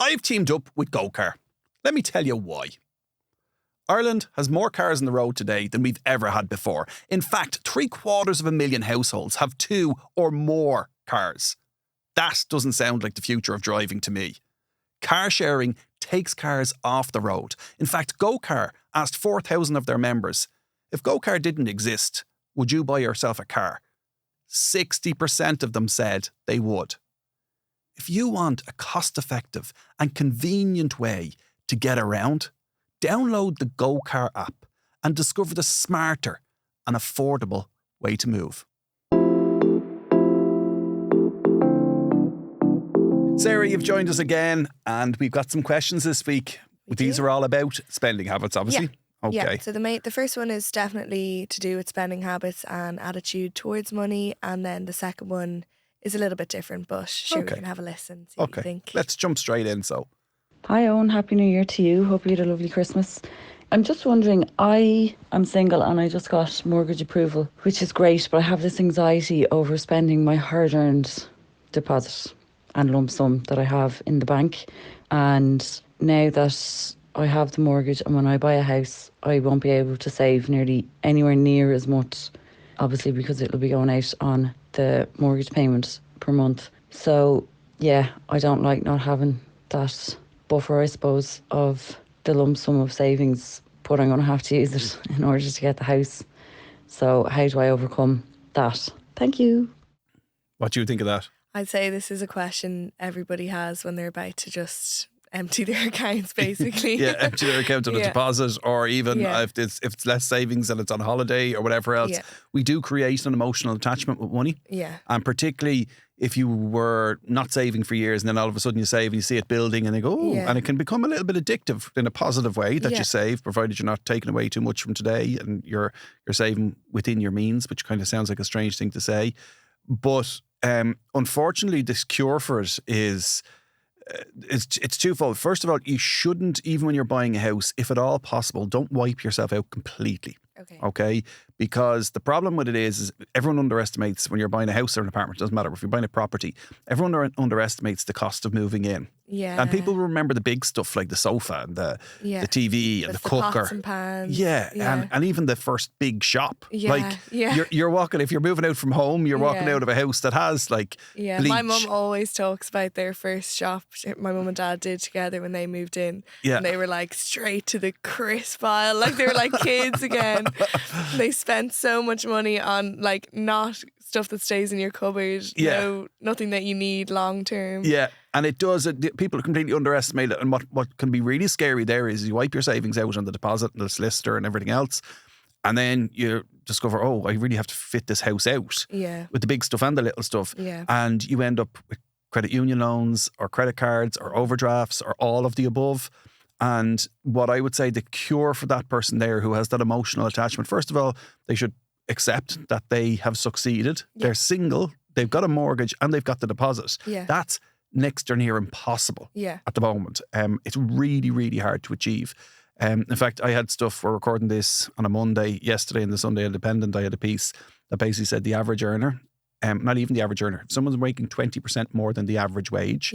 I've teamed up with GoCar. Let me tell you why. Ireland has more cars on the road today than we've ever had before. In fact, 750,000 households have 2 or more cars. That doesn't sound like the future of driving to me. Car sharing takes cars off the road. In fact, GoCar asked 4,000 of their members, if GoCar didn't exist, would you buy yourself a car? 60% of them said they would. If you want a cost-effective and convenient way to get around, download the GoCar app and discover the smarter and affordable way to move. Sarah, you've joined us again, and we've got some questions this week. These are all about spending habits, obviously. Yeah. Okay. Yeah, so the first one is definitely to do with spending habits and attitude towards money, and then the second one is a little bit different, but sure, we can have a listen, see what you think. Let's jump straight in, so. Hi Owen, Happy New Year to you. Hope you had a lovely Christmas. I'm just wondering, I am single and I just got mortgage approval, which is great, but I have this anxiety over spending my hard-earned deposit and lump sum that I have in the bank. And now that I have the mortgage, and when I buy a house, I won't be able to save nearly anywhere near as much, obviously because it'll be going out on the mortgage payment per month. So yeah, I don't like not having that buffer, I suppose, of the lump sum of savings, but I'm going to have to use it in order to get the house. So how do I overcome that? Thank you. What do you think of that? I'd say this is a question everybody has when they're about to just empty their accounts, basically. Yeah, empty their account on a deposit, or even if it's less savings and it's on holiday or whatever else. Yeah. We do create an emotional attachment with money. Yeah. And particularly if you were not saving for years and then all of a sudden you save and you see it building and you go, oh, and it can become a little bit addictive in a positive way that you save, provided you're not taking away too much from today and you're saving within your means, which kind of sounds like a strange thing to say. But unfortunately, this cure for it is it's twofold. First of all, you shouldn't, even when you're buying a house, if at all possible, don't wipe yourself out completely. Okay? Because the problem with it is everyone underestimates when you're buying a house or an apartment, it doesn't matter, if you're buying a property, everyone underestimates the cost of moving in. Yeah. And people remember the big stuff like the sofa and the TV and the cooker. Pots and pans. Yeah. And even the first big shop. You're walking, if you're moving out from home, you're walking out of a house that has like bleach. My mum always talks about their first shop my mum and dad did together when they moved in. Yeah. And they were like straight to the crisp aisle, like they were like kids again. They spent so much money on like not stuff that stays in your cupboard. No, nothing that you need long term. Yeah. And it does, people completely underestimate it. And what can be really scary there is you wipe your savings out on the deposit and the solicitor and everything else. And then you discover, oh, I really have to fit this house out. Yeah. With the big stuff and the little stuff. Yeah. And you end up with credit union loans or credit cards or overdrafts or all of the above. And what I would say the cure for that person there who has that emotional attachment, first of all, they should accept that they have succeeded. Yeah. They're single, they've got a mortgage and they've got the deposit. Yeah. That's next or near impossible at the moment. It's really, really hard to achieve. In fact, I had stuff, we're recording this on a Monday, yesterday in the Sunday Independent, I had a piece that basically said the average earner, not even the average earner, if someone's making 20% more than the average wage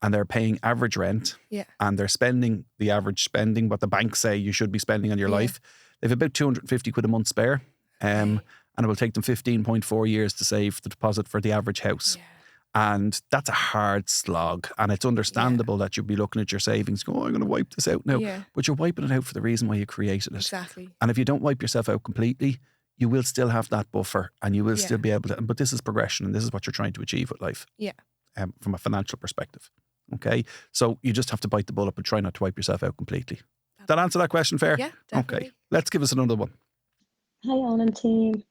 and they're paying average rent and they're spending the average spending, what the banks say you should be spending on your life, they've about 250 quid a month spare. And it will take them 15.4 years to save the deposit for the average house. Yeah. And that's a hard slog. And it's understandable that you'll be looking at your savings going, oh, I'm going to wipe this out now. Yeah. But you're wiping it out for the reason why you created it. Exactly. And if you don't wipe yourself out completely, you will still have that buffer and you will still be able to. But this is progression and this is what you're trying to achieve with life. Yeah. From a financial perspective. Okay. So you just have to bite the bullet but try not to wipe yourself out completely. That answer that question fair? Yeah, definitely. Okay. Let's give us another one. Hi, Owen and team.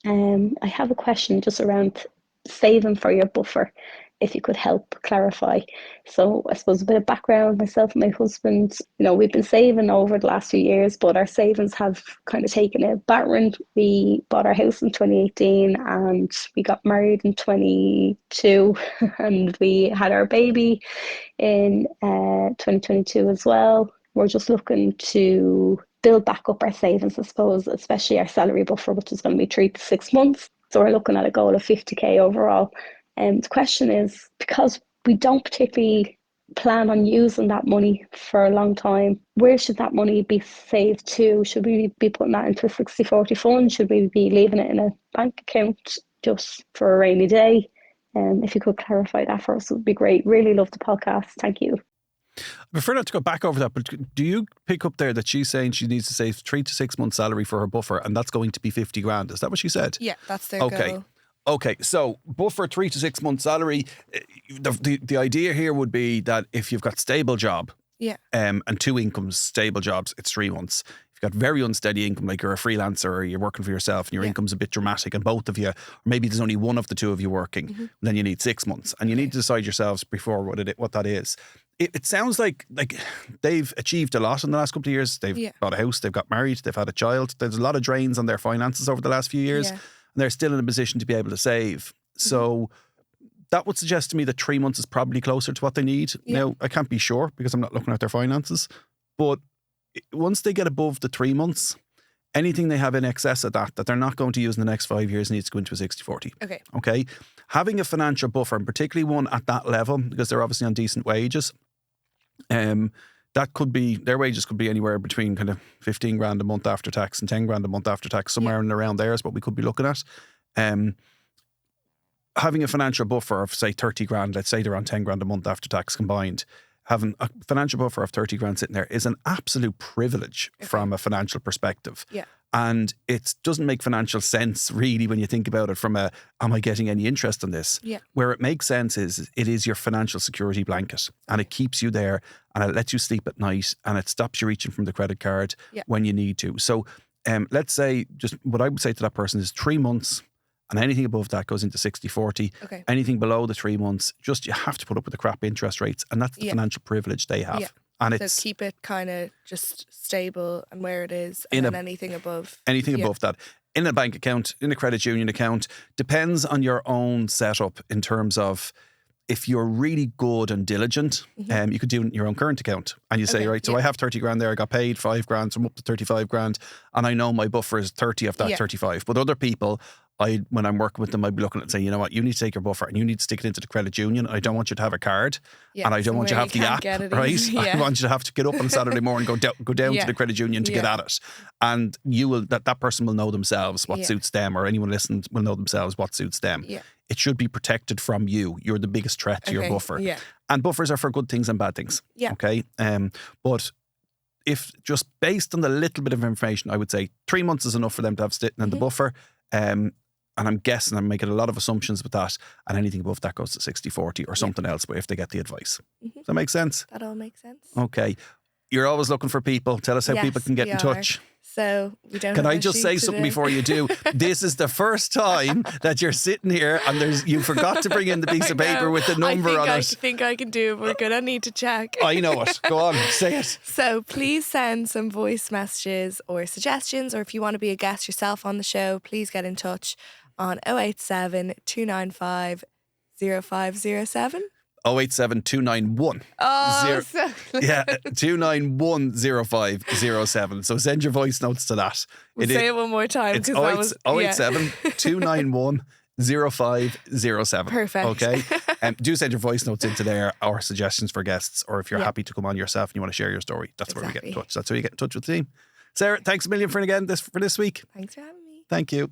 I have a question just around saving for your buffer, if you could help clarify. So I suppose a bit of background, myself and my husband, we've been saving over the last few years, but our savings have kind of taken a battering. We bought our house in 2018 and we got married in 22 and we had our baby in 2022 as well. We're just looking to build back up our savings, I suppose, especially our salary buffer, which is going to be 3 to 6 months. So we're looking at a goal of 50k overall. And the question is, because we don't particularly plan on using that money for a long time, where should that money be saved to? Should we be putting that into a 60-40 fund? Should we be leaving it in a bank account just for a rainy day? If you could clarify that for us, it would be great. Really love the podcast. Thank you. I prefer not to go back over that, but do you pick up there that she's saying she needs to save 3 to 6 months' salary for her buffer, and that's going to be 50 grand? Is that what she said? Yeah, that's their goal. Okay, so buffer 3 to 6 months' salary. The idea here would be that if you've got stable job, and 2 incomes, stable jobs, it's 3 months. If you've got very unsteady income, like you're a freelancer or you're working for yourself and your income's a bit dramatic, and both of you, or maybe there's only one of the two of you working, then you need 6 months, and you need to decide yourselves before what that is. It sounds like they've achieved a lot in the last couple of years. They've bought a house, they've got married, they've had a child. There's a lot of drains on their finances over the last few years, and they're still in a position to be able to save. So that would suggest to me that 3 months is probably closer to what they need. Now, I can't be sure because I'm not looking at their finances, but once they get above the 3 months, anything they have in excess of that they're not going to use in the next 5 years needs to go into a 60-40. Okay. Having a financial buffer, and particularly one at that level, because they're obviously on decent wages, that could be, their wages could be anywhere between kind of 15 grand a month after tax and 10 grand a month after tax, somewhere in and around there is what we could be looking at. Having a financial buffer of, say, 30 grand, let's say they're on 10 grand a month after tax combined, having a financial buffer of 30 grand sitting there is an absolute privilege from a financial perspective. And it doesn't make financial sense really when you think about it from a, am I getting any interest in this? Where it makes sense is it is your financial security blanket, and it keeps you there, and it lets you sleep at night, and it stops you reaching from the credit card when you need to. So let's say, just what I would say to that person is 3 months, and anything above that goes into 60-40. Anything below the 3 months, just you have to put up with the crap interest rates, and that's the financial privilege they have. And so keep it kind of just stable and where it is, and then anything above. Anything above that. In a bank account, in a credit union account, depends on your own setup in terms of, if you're really good and diligent, you could do it in your own current account. And you say, right, so I have 30 grand there, I got paid 5 grand, so I'm up to 35 grand. And I know my buffer is 30 of that 35. But other people, when I'm working with them, I'd be looking at saying, you know what, you need to take your buffer and you need to stick it into the credit union. I don't want you to have a card, and I don't want you to have the app, right? I want you to have to get up on a Saturday morning, go down to the credit union to get at it. And you will, that person will know themselves what suits them, or anyone listening will know themselves what suits them. It should be protected from you. You're the biggest threat to your buffer. And buffers are for good things and bad things. Okay. But if just based on the little bit of information, I would say 3 months is enough for them to have sitting in the buffer. And I'm guessing, I'm making a lot of assumptions with that, and anything above that goes to 60-40 or something else, but if they get the advice. Does that make sense? That all makes sense. Okay. You're always looking for people. Tell us how people can get in touch. So we don't. Can I just say something before you do? This is the first time that you're sitting here and you forgot to bring in the piece of paper with the number on it. I think I can do it. We're going to need to check. I know it. Go on, say it. So please send some voice messages or suggestions, or if you want to be a guest yourself on the show, please get in touch on 087 295 0507. 087 291 291 0507. So send your voice notes to that. We'll say it one more time. It's 087 291 0507. Perfect. Okay. Do send your voice notes into there, or suggestions for guests, or if you're happy to come on yourself and you want to share your story, that's where we get in touch. That's how you get in touch with the team. Sarah, thanks a million for this week. Thanks for having me. Thank you.